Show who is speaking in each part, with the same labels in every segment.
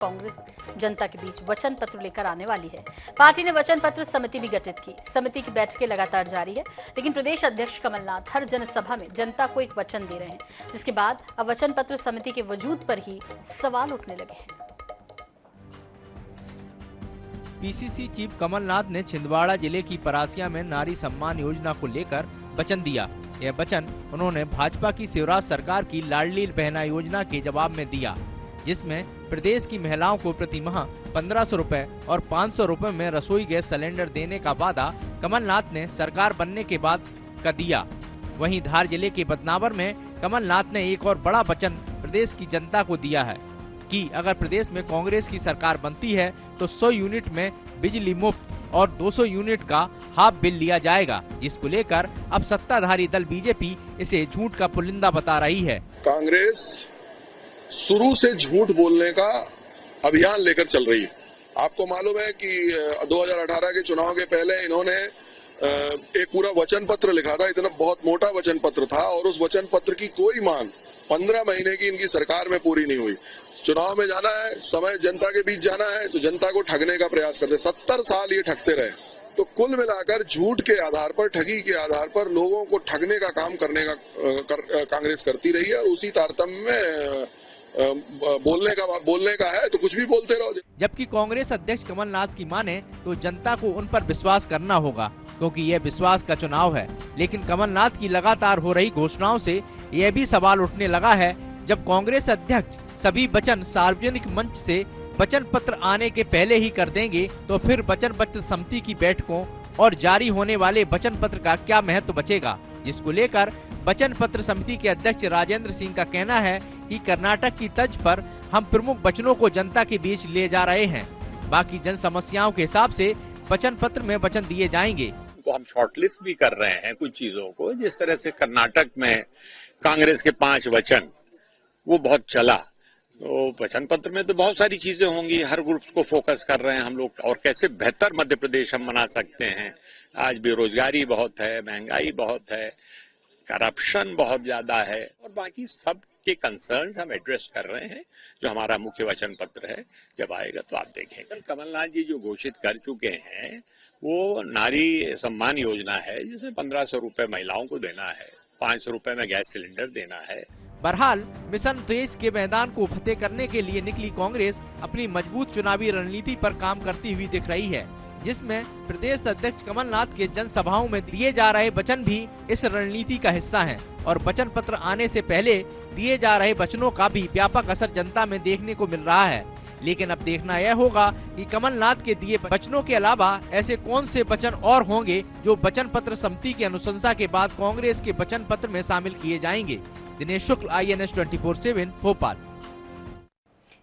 Speaker 1: कांग्रेस जनता के बीच वचन पत्र लेकर आने वाली है। पार्टी ने वचन पत्र समिति भी गठित की। समिति की बैठकें लगातार जारी है, लेकिन प्रदेश अध्यक्ष कमलनाथ हर जनसभा में जनता को एक वचन दे रहे हैं, जिसके बाद अब वचन पत्र समिति के वजूद पर ही सवाल उठने लगे हैं।
Speaker 2: पीसीसी चीफ कमलनाथ ने छिंदवाड़ा जिले की परासिया में नारी सम्मान योजना को लेकर वचन दिया। यह वचन उन्होंने भाजपा की शिवराज सरकार की लाडली बहना योजना के जवाब में दिया, जिसमें प्रदेश की महिलाओं को प्रति माह 1500 रुपए और 500 रुपए में रसोई गैस सिलेंडर देने का वादा कमलनाथ ने सरकार बनने के बाद का दिया। वहीं धार जिले के बदनावर में कमलनाथ ने एक और बड़ा वचन प्रदेश की जनता को दिया है कि अगर प्रदेश में कांग्रेस की सरकार बनती है तो 100 यूनिट में बिजली मुफ्त और 200 यूनिट का हाफ बिल लिया जाएगा, जिसको लेकर अब सत्ताधारी दल बीजेपी इसे झूठ का पुलिंदा बता रही है।
Speaker 3: कांग्रेस शुरू से झूठ बोलने का अभियान लेकर चल रही है। आपको मालूम है कि 2018 के चुनाव के पहले इन्होंने एक पूरा वचन पत्र लिखा था, इतना बहुत मोटा वचन पत्र था, और उस वचन पत्र की कोई मांग 15 महीने की इनकी सरकार में पूरी नहीं हुई। चुनाव में जाना है, समय जनता के बीच जाना है, तो जनता को ठगने का प्रयास करते। 70 साल ये ठगते रहे। तो कुल मिलाकर झूठ के आधार पर, ठगी के आधार पर लोगों को ठगने का काम करने का कांग्रेस करती रही है, और उसी तारतम्य में बोलने का है तो कुछ भी बोलते रहो।
Speaker 2: जबकि कांग्रेस अध्यक्ष कमलनाथ की माने तो जनता को उन पर विश्वास करना होगा, क्योंकि यह विश्वास का चुनाव है। लेकिन कमलनाथ की लगातार हो रही घोषणाओं से यह भी सवाल उठने लगा है, जब कांग्रेस अध्यक्ष सभी वचन सार्वजनिक मंच से वचन पत्र आने के पहले ही कर देंगे, तो फिर वचन पत्र समिति की बैठकों और जारी होने वाले वचन पत्र का क्या महत्व बचेगा, जिसको लेकर वचन पत्र समिति के अध्यक्ष राजेंद्र सिंह का कहना है कि कर्नाटक की तर्ज पर हम प्रमुख वचनों को जनता के बीच ले जा रहे हैं। बाकी जन समस्याओं के हिसाब से वचन पत्र में वचन दिए जाएंगे।
Speaker 4: तो हम शॉर्टलिस्ट भी कर रहे हैं कुछ चीजों को, जिस तरह से कर्नाटक में कांग्रेस के 5 वचन वो बहुत चला, तो वचन पत्र में तो बहुत सारी चीजें होंगी। हर ग्रुप को फोकस कर रहे हैं हम लोग, और कैसे बेहतर मध्य प्रदेश हम बना सकते हैं। आज बेरोजगारी बहुत है, महंगाई बहुत है, करप्शन बहुत ज्यादा है, और बाकी सब के कंसर्न्स हम एड्रेस कर रहे हैं, जो हमारा मुख्य वचन पत्र है। जब आएगा तो आप देखें। कल कमलनाथ जी जो घोषित कर चुके हैं वो नारी सम्मान योजना है, जिसमें 1500 रुपए महिलाओं को देना है, 500 रुपए में गैस सिलेंडर देना है।
Speaker 2: बहरहाल मिशन तेज के मैदान को फतेह करने के लिए निकली कांग्रेस अपनी मजबूत चुनावी रणनीति पर काम करती हुई दिख रही है, जिसमें प्रदेश अध्यक्ष कमलनाथ के जनसभाओं में दिए जा रहे वचन भी इस रणनीति का हिस्सा हैं, और वचन पत्र आने से पहले दिए जा रहे वचनों का भी व्यापक असर जनता में देखने को मिल रहा है। लेकिन अब देखना यह होगा कि कमलनाथ के दिए वचनों के अलावा ऐसे कौन से वचन और होंगे जो वचन पत्र समिति की अनुशंसा के बाद कांग्रेस के वचन पत्र में शामिल किए जाएंगे। दिनेश शुक्ल, INS 24/7 भोपाल।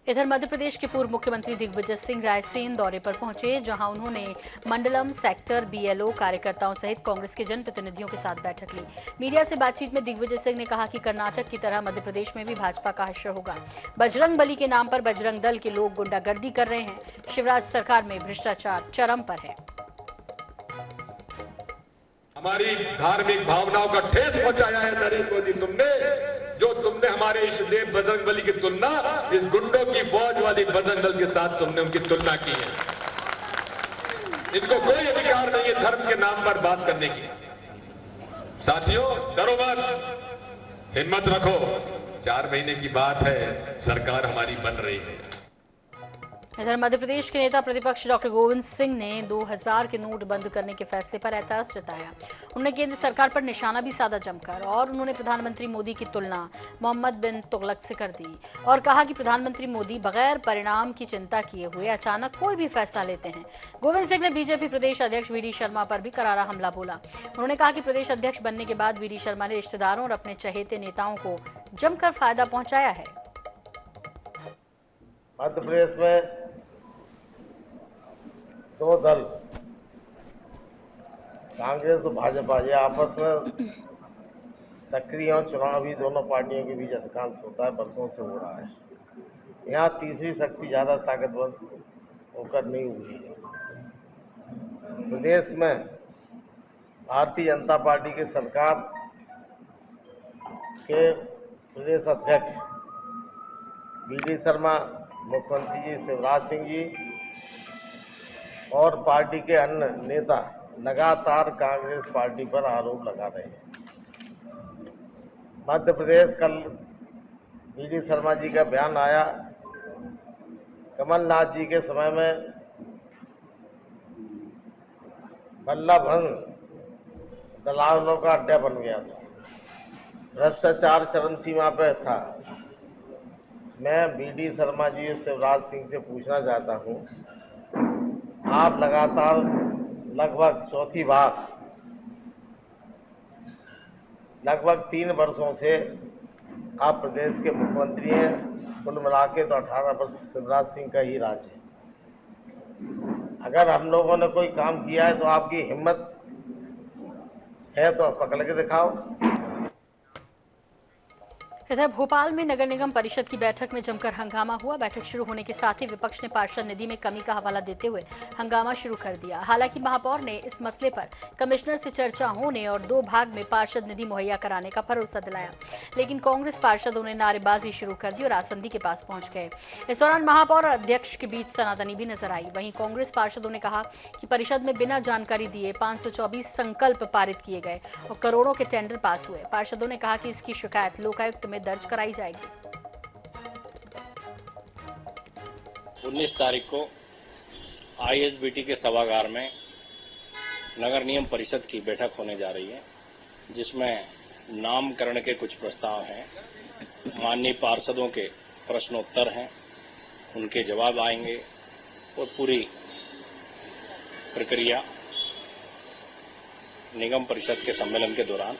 Speaker 1: इधर मध्य प्रदेश के पूर्व मुख्यमंत्री दिग्विजय सिंह रायसेन दौरे पर पहुंचे, जहां उन्होंने मंडलम सेक्टर BLO कार्यकर्ताओं सहित कांग्रेस के जनप्रतिनिधियों के साथ बैठक ली। मीडिया से बातचीत में दिग्विजय सिंह ने कहा कि कर्नाटक की तरह मध्य प्रदेश में भी भाजपा का हश्र होगा। बजरंग बली के नाम पर बजरंग दल के लोग गुंडागर्दी कर रहे हैं। शिवराज सरकार में भ्रष्टाचार चरम पर है।
Speaker 5: हमारी धार्मिक भावनाओं का ठेस पहुंचाया है नरेंद्र मोदी तुमने हमारे इस देव बजरंग बली की तुलना इस गुंडों की फौज वाली बजरंग दल के साथ तुमने उनकी तुलना की है। इनको कोई अधिकार नहीं है धर्म के नाम पर बात करने की। साथियों, डरो मत, हिम्मत रखो, 4 महीने की बात है, सरकार हमारी बन रही है।
Speaker 1: इधर मध्य प्रदेश के नेता प्रतिपक्ष डॉक्टर गोविंद सिंह ने 2000 के नोट बंद करने के फैसले पर ऐतराज जताया। उन्होंने केंद्र सरकार पर निशाना भी साधा जमकर, और उन्होंने प्रधानमंत्री मोदी की तुलना मोहम्मद बिन तुगलक से कर दी और कहा कि प्रधानमंत्री मोदी बगैर परिणाम की चिंता किए हुए अचानक कोई भी फैसला लेते हैं। गोविंद सिंह ने बीजेपी प्रदेश अध्यक्ष VD शर्मा पर भी करारा हमला बोला। उन्होंने कहा कि प्रदेश अध्यक्ष बनने के बाद VD शर्मा ने रिश्तेदारों और अपने चहेते नेताओं को जमकर फायदा पहुंचाया है।
Speaker 6: मध्य प्रदेश में 2 दल, कांग्रेस और भाजपा, ये आपस में सक्रिय और चुनावी दोनों पार्टियों के बीच अधिकांश होता है, बरसों से हो रहा है। यहाँ तीसरी शक्ति ज्यादा ताकतवर होकर नहीं हुई है। प्रदेश में भारतीय जनता पार्टी के सरकार के प्रदेश अध्यक्ष VD शर्मा मुख्यमंत्री जी शिवराज सिंह जी और पार्टी के अन्य नेता लगातार कांग्रेस पार्टी पर आरोप लगा रहे हैं। मध्य प्रदेश कल वी.डी. शर्मा जी का बयान आया, कमलनाथ जी के समय में बल्लभगंज दलालों का अड्डा बन गया था, भ्रष्टाचार चरम सीमा पर था। मैं वी.डी. शर्मा जी और शिवराज सिंह से पूछना चाहता हूं, आप लगातार लगभग चौथी बार लगभग 3 वर्षों से आप प्रदेश के मुख्यमंत्री हैं। कुल मिला के तो 18 वर्ष शिवराज सिंह का ही राज है। अगर हम लोगों ने कोई काम किया है तो आपकी हिम्मत है तो पकड़ के दिखाओ।
Speaker 1: इधर भोपाल में नगर निगम परिषद की बैठक में जमकर हंगामा हुआ। बैठक शुरू होने के साथ ही विपक्ष ने पार्षद निधि में कमी का हवाला देते हुए हंगामा शुरू कर दिया। हालांकि महापौर ने इस मसले पर कमिश्नर से चर्चा होने और 2 भाग में पार्षद निधि मुहैया कराने का भरोसा दिलाया, लेकिन कांग्रेस पार्षदों ने नारेबाजी शुरू कर दी और आसंदी के पास पहुंच गए। इस दौरान महापौर और अध्यक्ष के बीच तनातनी भी नजर आई। वहीं कांग्रेस पार्षदों ने कहा कि परिषद में बिना जानकारी दिए 524 संकल्प पारित किए गए और करोड़ों के टेंडर पास हुए। पार्षदों ने कहा कि इसकी शिकायत लोकायुक्त में दर्ज कराई जाएगी।
Speaker 7: 19 तारीख को ISBT के सभागार में नगर निगम परिषद की बैठक होने जा रही है, जिसमें नामकरण के कुछ प्रस्ताव हैं, माननीय पार्षदों के प्रश्नोत्तर हैं, उनके जवाब आएंगे और पूरी प्रक्रिया निगम परिषद के सम्मेलन के दौरान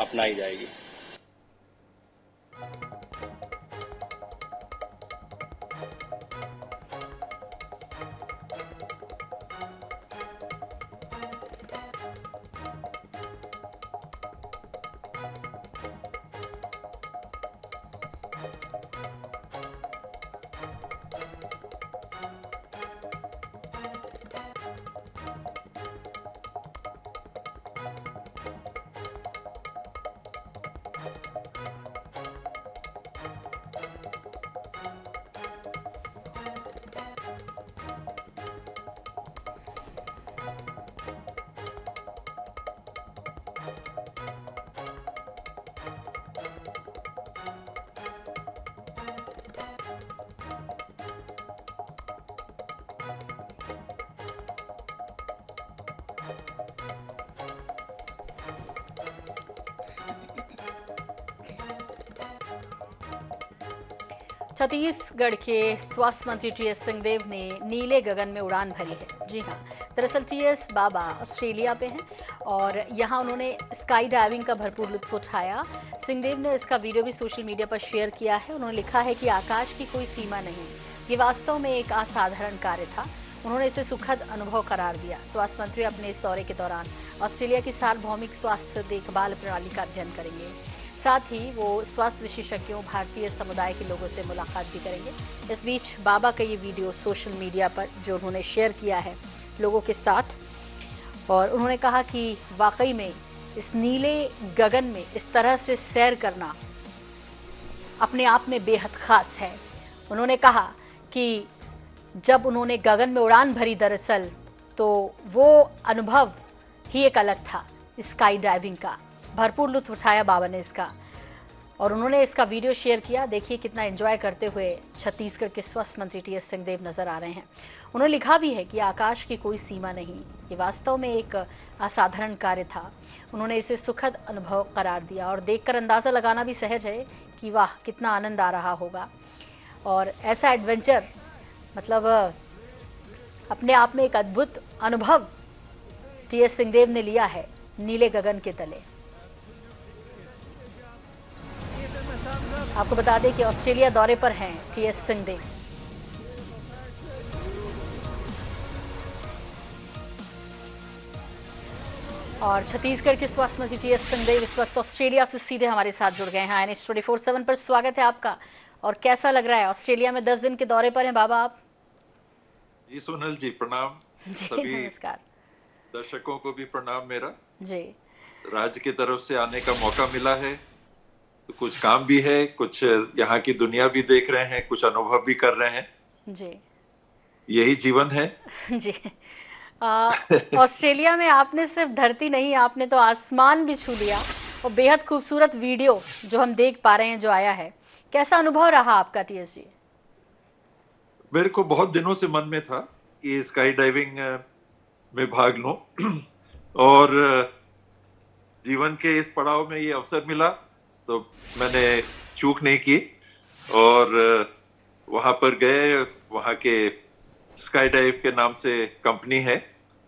Speaker 7: अपनाई जाएगी।
Speaker 1: छत्तीसगढ़ के स्वास्थ्य मंत्री टीएस सिंहदेव ने नीले गगन में उड़ान भरी है। जी हां, दरअसल टीएस बाबा ऑस्ट्रेलिया पे हैं और यहां उन्होंने स्काई डाइविंग का भरपूर लुत्फ उठाया। सिंहदेव ने इसका वीडियो भी सोशल मीडिया पर शेयर किया है। उन्होंने लिखा है कि आकाश की कोई सीमा नहीं, ये वास्तव में एक असाधारण कार्य था। उन्होंने इसे सुखद अनुभव करार दिया। स्वास्थ्य मंत्री अपने इस दौरे के दौरान ऑस्ट्रेलिया की सार्वभौमिक स्वास्थ्य देखभाल प्रणाली का अध्ययन करेंगे। साथ ही वो स्वास्थ्य विशेषज्ञों, भारतीय समुदाय के लोगों से मुलाकात भी करेंगे। इस बीच बाबा का ये वीडियो सोशल मीडिया पर जो उन्होंने शेयर किया है लोगों के साथ, और उन्होंने कहा कि वाकई में इस नीले गगन में इस तरह से सैर करना अपने आप में बेहद खास है। उन्होंने कहा कि जब उन्होंने गगन में उड़ान भरी दरअसल, तो वो अनुभव ही एक अलग था स्काई डाइविंग का। भरपूर लुत्फ उठाया बाबा ने इसका और उन्होंने इसका वीडियो शेयर किया। देखिए कितना एंजॉय करते हुए छत्तीसगढ़ के स्वास्थ्य मंत्री टीएस सिंहदेव नजर आ रहे हैं। उन्होंने लिखा भी है कि आकाश की कोई सीमा नहीं, ये वास्तव में एक असाधारण कार्य था। उन्होंने इसे सुखद अनुभव करार दिया और देखकर अंदाज़ा लगाना भी सहज है कि वाह कितना आनंद आ रहा होगा। और ऐसा एडवेंचर मतलब अपने आप में एक अद्भुत अनुभव टीएस सिंहदेव ने लिया है नीले गगन के तले। आपको बता दें कि ऑस्ट्रेलिया दौरे पर हैं टीएस सिंहदेव। और छत्तीसगढ़ के स्वास्थ्य मंत्री टीएस सिंहदेव इस वक्त ऑस्ट्रेलिया से सीधे हमारे साथ जुड़ गए हैं। NH 24/7 पर स्वागत है आपका। और कैसा लग रहा है, ऑस्ट्रेलिया में 10 दिन के दौरे पर हैं बाबा आप?
Speaker 8: जी सोनल जी प्रणाम।
Speaker 1: जी
Speaker 8: सभी
Speaker 1: नमस्कार।
Speaker 8: दर्शकों को भी प्रणाम मेरा।
Speaker 1: जी
Speaker 8: राज्य की तरफ से आने का मौका मिला है तो कुछ काम भी है, कुछ यहाँ की दुनिया भी देख रहे हैं, कुछ अनुभव भी कर रहे हैं।
Speaker 1: जी
Speaker 8: यही जीवन है।
Speaker 1: जी। ऑस्ट्रेलिया में आपने सिर्फ धरती नहीं, आपने तो आसमान भी छू लिया, और बेहद खूबसूरत वीडियो जो हम देख पा रहे हैं जो आया है, कैसा अनुभव रहा आपका टीएस जी?
Speaker 8: मेरे को बहुत दिनों से मन में था कि स्काई डाइविंग में भाग लूं और जीवन के इस पड़ाव में ये अवसर मिला तो मैंने चूक नहीं की और वहां पर गए। वहां के स्काई डाइव के नाम से कंपनी है,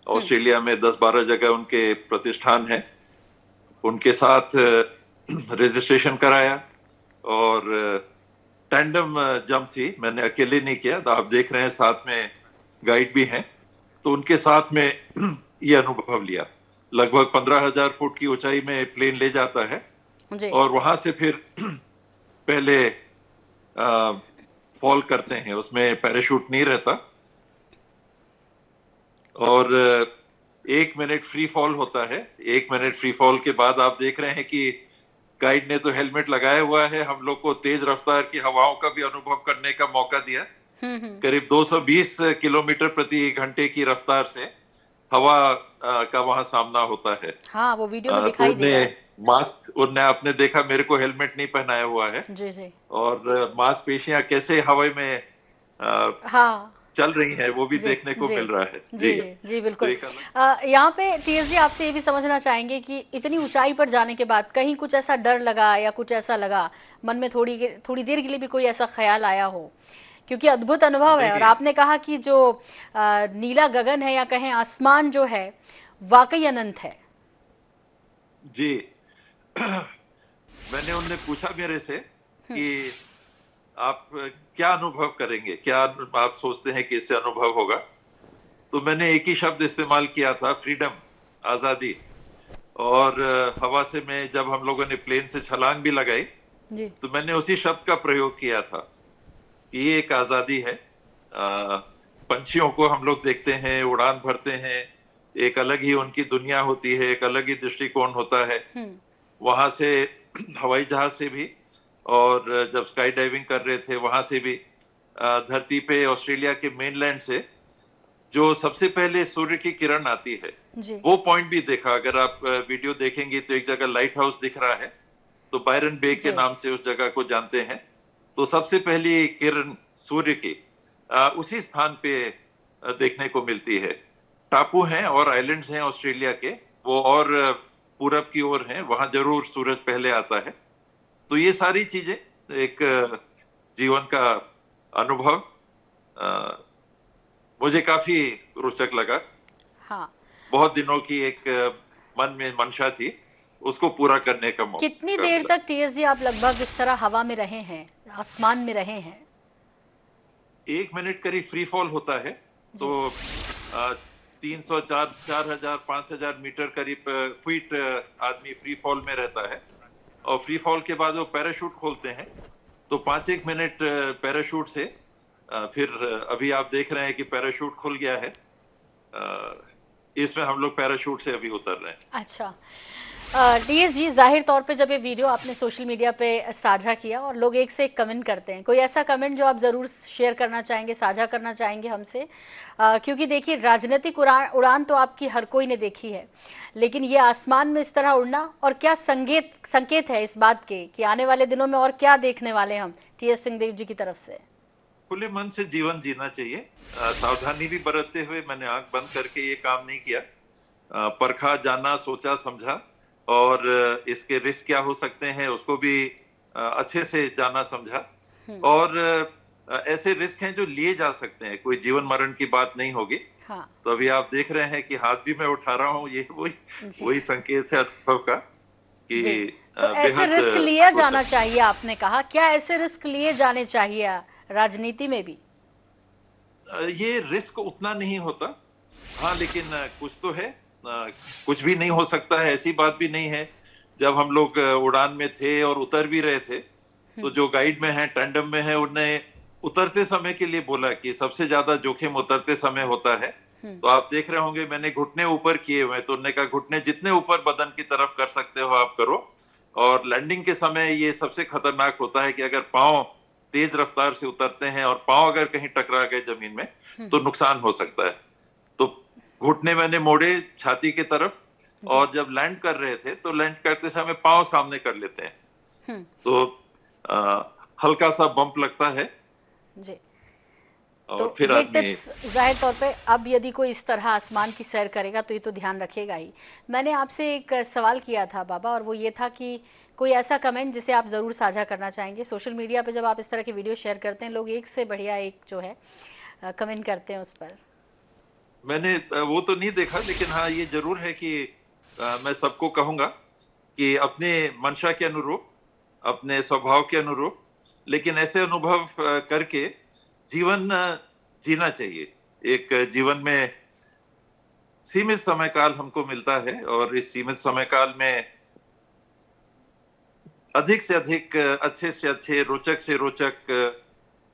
Speaker 8: ऑस्ट्रेलिया में 10-12 जगह उनके प्रतिष्ठान है, उनके साथ रजिस्ट्रेशन कराया और टैंडम जंप थी, मैंने अकेले नहीं किया। तो आप देख रहे हैं साथ में गाइड भी हैं, तो उनके साथ में ये अनुभव लिया। लगभग 15,000 फुट की ऊंचाई में प्लेन ले जाता है
Speaker 1: जी।
Speaker 8: और वहां से फिर पहले फॉल करते हैं, उसमें पैराशूट नहीं रहता और 1 मिनट फ्री फॉल होता है। 1 मिनट फ्री फॉल के बाद आप देख रहे हैं कि गाइड ने तो हेलमेट लगाया हुआ है, हम लोग को तेज रफ्तार की हवाओं का भी अनुभव करने का मौका दिया। करीब 220 किलोमीटर प्रति घंटे की रफ्तार से हवा का वहां सामना होता है।
Speaker 1: हाँ, वो वीडियो में दिखाई दे रहा है।
Speaker 8: मास्क उनने आपने देखा, मेरे को हेलमेट नहीं पहनाया हुआ है
Speaker 1: जी जी।
Speaker 8: और मांसपेशियां कैसे हवा में
Speaker 1: हाँ
Speaker 8: चल रही है वो भी देखने को मिल रहा है।
Speaker 1: जी जी जी बिल्कुल। यहाँ पे टीएस जी आपसे ये भी समझना चाहेंगे कि इतनी ऊंचाई पर जाने के बाद कहीं कुछ ऐसा डर लगा या कुछ ऐसा लगा मन में, थोड़ी देर के लिए भी कोई ऐसा ख्याल आया हो? क्योंकि अद्भुत अनुभव है और आपने कहा कि जो नीला गगन है या कहें आसमान जो है वाकई अनंत है।
Speaker 8: जी मैंने उनने पूछा मेरे से कि आप क्या अनुभव करेंगे, क्या आप सोचते हैं कि इससे अनुभव होगा? तो मैंने एक ही शब्द इस्तेमाल किया था, फ्रीडम, आजादी। और हवा से मैं जब हम लोगों ने प्लेन से छलांग भी लगाई तो मैंने उसी शब्द का प्रयोग किया था कि ये एक आजादी है। पंछियों को हम लोग देखते हैं, उड़ान भरते हैं, एक अलग ही उनकी दुनिया होती है, एक अलग ही दृष्टिकोण होता है। वहां से हवाई जहाज से भी और जब स्काई डाइविंग कर रहे थे वहां से भी धरती पे ऑस्ट्रेलिया के मेनलैंड से जो सबसे पहले सूर्य की किरण आती है वो पॉइंट भी देखा। अगर आप वीडियो देखेंगे तो एक जगह लाइट हाउस दिख रहा है, तो बायरन बे के नाम से उस जगह को जानते हैं। तो सबसे पहली किरण सूर्य की उसी स्थान पे देखने को मिलती है। टापू हैं और आइलैंड्स हैं ऑस्ट्रेलिया के, वो और पूरब की ओर हैं, वहां जरूर सूरज पहले आता है। तो ये सारी चीजें एक जीवन का अनुभव मुझे काफी रोचक लगा। हाँ। बहुत दिनों की एक मन में मंशा थी, उसको पूरा करने का मौका।
Speaker 1: कितनी देर तक टीएस जी आप लगभग इस तरह हवा में रहे हैं, आसमान में रहे हैं?
Speaker 8: 1 मिनट करीब फ्री फॉल होता है, तो 300, 4,000, 5,000 मीटर करीब फीट आदमी फ्री फॉल में रहता है। और फ्री फॉल के बाद वो पैराशूट खोलते हैं, तो 5-1 मिनट पैराशूट से फिर अभी आप देख रहे हैं कि पैराशूट खुल गया है, इसमें हम लोग पैराशूट से अभी उतर रहे हैं।
Speaker 1: अच्छा टीएस जी, जाहिर तौर पे जब ये वीडियो आपने सोशल मीडिया पे साझा किया और लोग एक से एक कमेंट करते हैं, कोई ऐसा कमेंट जो आप ज़रूर शेयर करना चाहेंगे, साझा करना चाहेंगे हमसे? क्योंकि देखिए राजनीतिक उड़ान तो आपकी हर कोई ने देखी है, लेकिन ये आसमान में इस तरह उड़ना, और क्या संकेत है इस बात के कि आने वाले दिनों में और क्या देखने वाले हम टीएस सिंहदेव जी की तरफ से?
Speaker 8: खुले मन से जीवन जीना चाहिए, सावधानी भी बरतते हुए। मैंने आंख बंद करके ये काम नहीं किया, परखा, जाना, सोचा, समझा और इसके रिस्क क्या हो सकते हैं उसको भी अच्छे से जाना, समझा। और ऐसे रिस्क हैं जो लिए जा सकते हैं, कोई जीवन मरण की बात नहीं होगी। हाँ। तो अभी आप देख रहे हैं कि हाथ भी मैं उठा रहा हूँ, ये वही संकेत है अनुभव का कि
Speaker 1: तो ऐसे रिस्क लिया जाना चाहिए। आपने कहा क्या ऐसे रिस्क लिए जाने चाहिए राजनीति में भी?
Speaker 8: ये रिस्क उतना नहीं होता, हाँ, लेकिन कुछ तो है। कुछ भी नहीं हो सकता है ऐसी बात भी नहीं है। जब हम लोग उड़ान में थे और उतर भी रहे थे, तो जो गाइड में है, टैंडम में है, उन्हें उतरते समय के लिए बोला कि सबसे ज्यादा जोखिम उतरते समय होता है। तो आप देख रहे होंगे मैंने घुटने ऊपर किए हुए, तो उन्होंने कहा घुटने जितने ऊपर बदन की तरफ कर सकते हो आप करो, और लैंडिंग के समय ये सबसे खतरनाक होता है कि अगर पांव तेज रफ्तार से उतरते हैं और पांव अगर कहीं टकरा गए जमीन में तो नुकसान हो सकता है। तो घुटने मैंने मोड़े छाती की तरफ, और जब लैंड कर रहे थे तो लैंड करते समय पांव सामने कर लेते हैं, तो हल्का सा बम्प लगता है
Speaker 1: जी।
Speaker 8: और
Speaker 1: तो
Speaker 8: फिर
Speaker 1: ये टिप्स जाहिर तौर पे अब यदि कोई इस तरह आसमान की सैर करेगा तो ये तो ध्यान रखेगा ही। मैंने आपसे एक सवाल किया था बाबा, और वो ये था कि कोई ऐसा कमेंट जिसे आप ज़रूर साझा करना चाहेंगे। सोशल मीडिया पे जब आप इस तरह की वीडियो शेयर करते हैं, लोग एक से बढ़िया एक जो है कमेंट करते हैं उस पर।
Speaker 8: मैंने वो तो नहीं देखा, लेकिन हाँ ये जरूर है कि मैं सबको कहूंगा कि अपने मंशा के अनुरूप, अपने स्वभाव के अनुरूप, लेकिन ऐसे अनुभव करके जीवन जीना चाहिए। एक जीवन में सीमित समय काल हमको मिलता है, और इस सीमित समय काल में अधिक से अधिक अच्छे से अच्छे, रोचक से रोचक,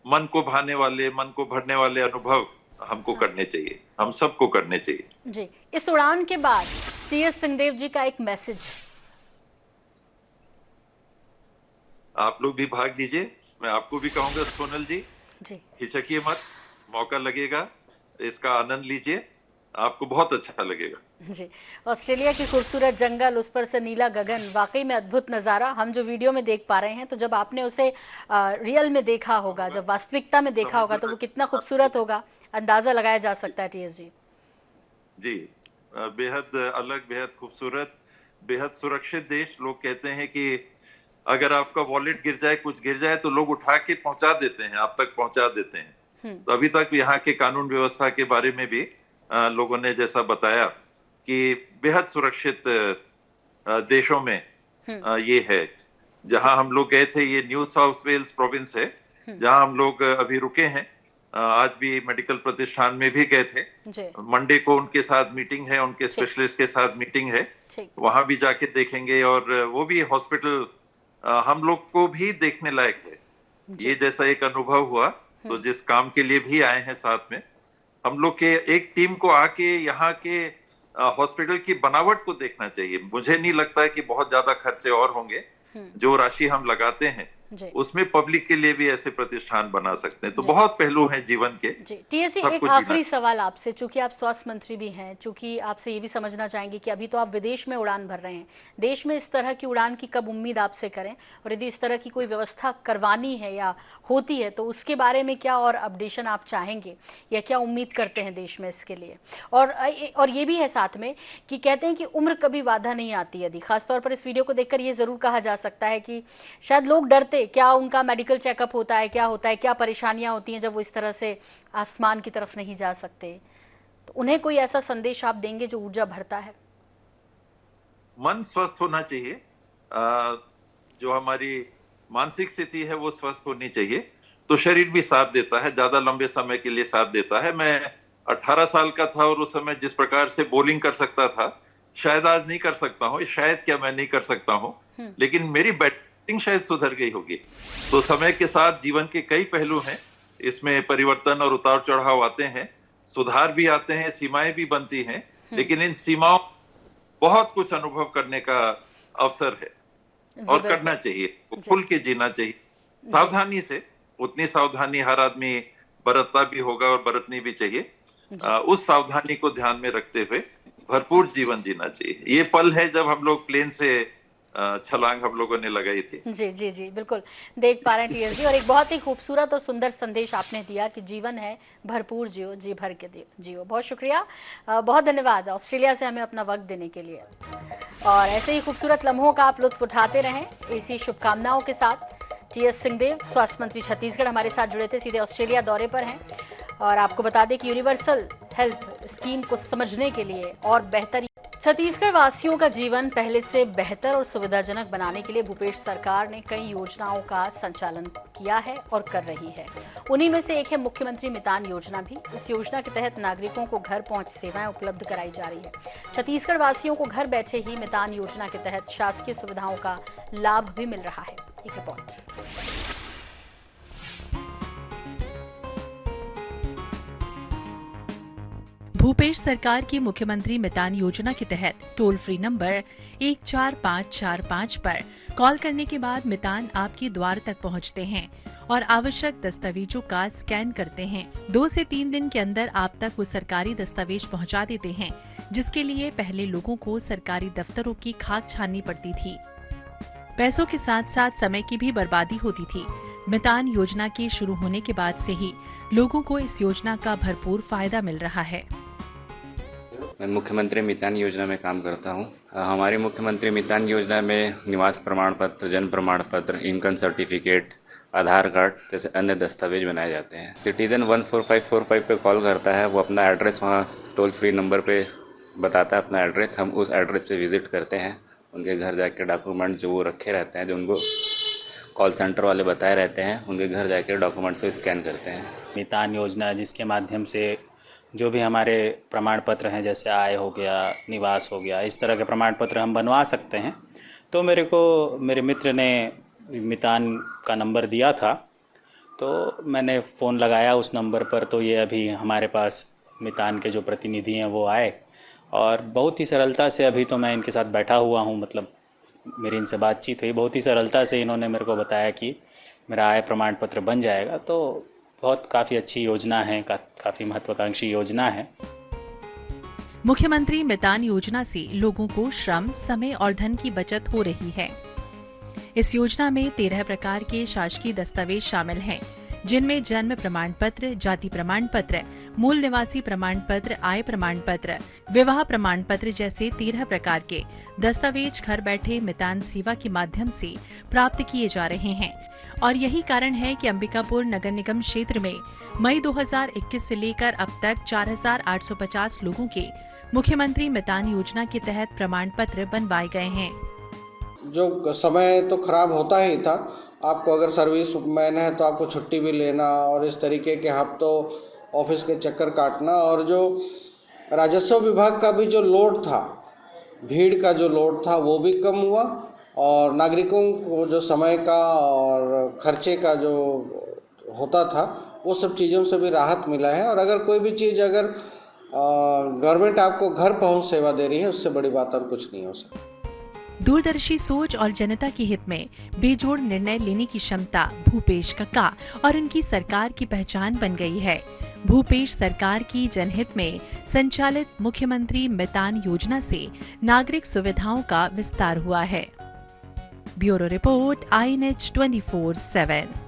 Speaker 8: मन को भाने वाले, मन को भरने वाले अनुभव हमको करने चाहिए, हम सबको करने चाहिए
Speaker 1: जी। इस उड़ान के बाद टीएस सिंहदेव जी का एक मैसेज।
Speaker 8: आप लोग भी भाग लीजिए, मैं आपको भी कहूंगा सोनल जी, हिचकिए मत, मौका लगेगा, इसका आनंद लीजिए, आपको बहुत अच्छा लगेगा
Speaker 1: जी। ऑस्ट्रेलिया की खूबसूरत जंगल, उस पर से नीला गगन, वाकई में अद्भुत नज़ारा। हम जो वीडियो में देख पा रहे हैं, तो जब आपने उसे रियल में देखा होगा, जब वास्तविकता में देखा होगा, तो वो कितना खूबसूरत होगा, अंदाजा लगाया जा सकता है टीएस जी।
Speaker 8: जी, बेहद अलग, बेहद खूबसूरत, बेहद सुरक्षित देश। लोग कहते हैं कि अगर आपका वॉलेट गिर जाए, कुछ गिर जाए, तो लोग उठा के पहुंचा देते हैं, आप तक पहुंचा देते हैं। तो अभी तक यहाँ के कानून व्यवस्था के बारे में भी लोगों ने जैसा बताया कि बेहद सुरक्षित देशों में ये है। जहां हम लोग गए थे, ये न्यू साउथ वेल्स प्रोविंस है, जहां हम लोग अभी रुके हैं। आज भी मेडिकल प्रतिष्ठान में भी गए थे। मंडे को उनके साथ मीटिंग है, उनके स्पेशलिस्ट के साथ मीटिंग है, वहां भी जाके देखेंगे। और वो भी हॉस्पिटल हम लोग को भी देखने लायक है। ये जैसा एक अनुभव हुआ, तो जिस काम के लिए भी आए हैं साथ में, हम लोग के एक टीम को आके यहाँ के हॉस्पिटल की बनावट को देखना चाहिए। मुझे नहीं लगता है कि बहुत ज्यादा खर्चे और होंगे। जो राशि हम लगाते हैं उसमें पब्लिक के लिए भी ऐसे प्रतिष्ठान बना सकते हैं। तो बहुत पहलू हैं जीवन के।
Speaker 1: टीएससी, एक आखिरी सवाल आपसे, चूंकि आप स्वास्थ्य मंत्री भी हैं, चूंकि आपसे ये भी समझना चाहेंगे कि अभी तो आप विदेश में उड़ान भर रहे हैं, देश में इस तरह की उड़ान की कब उम्मीद आपसे करें, और यदि इस तरह की कोई व्यवस्था करवानी है या होती है तो उसके बारे में क्या और अपडेशन आप चाहेंगे, या क्या उम्मीद करते हैं देश में इसके लिए? और ये भी है साथ में कि कहते हैं कि उम्र कभी बाधा नहीं आती। यदि खासतौर पर इस वीडियो को देखकर ये जरूर कहा जा सकता है कि शायद लोग डरते, क्या उनका मेडिकल चेकअप होता है, क्या होता है, क्या परेशानियां होती हैं जब वो इस तरह से आसमान की तरफ नहीं जा सकते, तो उन्हें कोई ऐसा संदेश आप देंगे जो ऊर्जा भरता है?
Speaker 8: मन स्वस्थ होना चाहिए, जो हमारी मानसिक स्थिति है वो स्वस्थ होनी चाहिए, तो शरीर भी साथ देता है, ज्यादा लंबे समय के लिए साथ देता है। मैं 18 साल का था और उस समय जिस प्रकार से बॉलिंग कर सकता था, शायद आज नहीं कर सकता हूँ। शायद क्या मैं नहीं कर सकता हूँ, लेकिन मेरी बैटिंग शायद सुधर गई होगी। तो समय के साथ जीवन के कई पहलू हैं, इसमें परिवर्तन और उतार चढ़ाव आते हैं, सुधार भी आते हैं, सीमाएं भी बनती हैं, लेकिन इन सीमाओं बहुत कुछ अनुभव करने का अवसर है और करना चाहिए, खुल के जीना चाहिए, सावधानी से। उतनी सावधानी हर आदमी बरतता भी होगा और बरतनी भी चाहिए। उस सावधानी को ध्यान में रखते हुए भरपूर जीवन जीना चाहिए। ये पल है जब हम लोग प्लेन से छलांग हम लोगों ने लगाई थी।
Speaker 1: जी जी जी, बिल्कुल देख पा रहे हैं टीएस जी, और एक बहुत ही खूबसूरत और सुंदर संदेश आपने दिया कि जीवन है, भरपूर जियो, जी भर के जियो। बहुत शुक्रिया, बहुत धन्यवाद ऑस्ट्रेलिया से हमें अपना वक्त देने के लिए। और ऐसे ही खूबसूरत लम्हों का आप लुत्फ उठाते रहें, इसी शुभकामनाओं के साथ टीएस सिंहदेव, स्वास्थ्य मंत्री छत्तीसगढ़, हमारे साथ जुड़े थे, सीधे ऑस्ट्रेलिया दौरे पर हैं। और आपको बता दें कि यूनिवर्सल हेल्थ स्कीम को समझने के लिए और बेहतर छत्तीसगढ़ वासियों का जीवन पहले से बेहतर और सुविधाजनक बनाने के लिए भूपेश सरकार ने कई योजनाओं का संचालन किया है और कर रही है। उन्हीं में से एक है मुख्यमंत्री मितान योजना भी। इस योजना के तहत नागरिकों को घर पहुंच सेवाएं उपलब्ध कराई जा रही है। छत्तीसगढ़ वासियों को घर बैठे ही मितान योजना के तहत शासकीय सुविधाओं का लाभ भी मिल रहा है। एक रिपोर्ट।
Speaker 9: भूपेश सरकार की मुख्यमंत्री मितान योजना के तहत टोल फ्री नंबर 14545 पर कॉल करने के बाद मितान आपके द्वार तक पहुंचते हैं और आवश्यक दस्तावेजों का स्कैन करते हैं। 2 से 3 दिन के अंदर आप तक वो सरकारी दस्तावेज पहुंचा देते हैं, जिसके लिए पहले लोगों को सरकारी दफ्तरों की खाक छाननी पड़ती थी। पैसों के साथ साथ समय की भी बर्बादी होती थी। मितान योजना के शुरू होने के बाद से ही लोगों को इस योजना का भरपूर फायदा मिल रहा है।
Speaker 10: मैं मुख्यमंत्री मितान योजना में काम करता हूं। हमारी मुख्यमंत्री मितान योजना में निवास प्रमाण पत्र, जन्म प्रमाण पत्र, इनकम सर्टिफिकेट, आधार कार्ड जैसे अन्य दस्तावेज बनाए जाते हैं। सिटीजन 14545 पे कॉल करता है, वो अपना एड्रेस वहाँ टोल फ्री नंबर पे बताता है अपना एड्रेस। हम उस एड्रेस पे विजिट करते हैं, उनके घर जाके डॉक्यूमेंट जो वो रखे रहते हैं, जो उनको कॉल सेंटर वाले बताए रहते हैं, उनके घर जाके डॉक्यूमेंट्स को स्कैन करते हैं।
Speaker 7: मितान योजना जिसके माध्यम से जो भी हमारे प्रमाण पत्र हैं, जैसे आय हो गया, निवास हो गया, इस तरह के प्रमाण पत्र हम बनवा सकते हैं। तो मेरे मित्र ने मितान का नंबर दिया था, तो मैंने फ़ोन लगाया उस नंबर पर। तो ये अभी हमारे पास मितान के जो प्रतिनिधि हैं वो आए और बहुत ही सरलता से, अभी तो मैं इनके साथ बैठा हुआ हूँ, मतलब मेरी इनसे बातचीत हुई, बहुत ही सरलता से इन्होंने मेरे को बताया कि मेरा आय प्रमाण पत्र बन जाएगा। तो बहुत काफ़ी अच्छी योजना है, काफ़ी महत्वाकांक्षी योजना है।
Speaker 9: मुख्यमंत्री मितान योजना से लोगों को श्रम, समय और धन की बचत हो रही है। इस योजना में 13 प्रकार के शासकीय दस्तावेज शामिल हैं, जिनमें जन्म प्रमाण पत्र, जाति प्रमाण पत्र, मूल निवासी प्रमाण पत्र, आय प्रमाण पत्र, विवाह प्रमाण पत्र जैसे 13 प्रकार के दस्तावेज घर बैठे मितान सेवा के माध्यम से प्राप्त किए जा रहे हैं। और यही कारण है कि अंबिकापुर नगर निगम क्षेत्र में मई 2021 से लेकर अब तक 4850 लोगों के मुख्यमंत्री मितान योजना के तहत प्रमाण पत्र बनवाए गए हैं।
Speaker 11: जो समय तो खराब होता ही था, आपको अगर सर्विस मैन है तो आपको छुट्टी भी लेना और इस तरीके के हफ्तों ऑफिस के चक्कर काटना, और जो राजस्व विभाग का भी जो लोड था, भीड़ का जो लोड था, वो भी कम हुआ और नागरिकों को जो समय का और खर्चे का जो होता था वो सब चीज़ों से भी राहत मिला है। और अगर कोई भी चीज़ अगर गवर्नमेंट आपको घर पहुंच सेवा दे रही है, उससे बड़ी बात और कुछ नहीं हो सकती।
Speaker 9: दूरदर्शी सोच और जनता के हित में बेजोड़ निर्णय लेने की क्षमता भूपेश कक्का और उनकी सरकार की पहचान बन गई है। भूपेश सरकार की जनहित में संचालित मुख्यमंत्री मितान योजना से नागरिक सुविधाओं का विस्तार हुआ है। Bureau report, INH 24/7।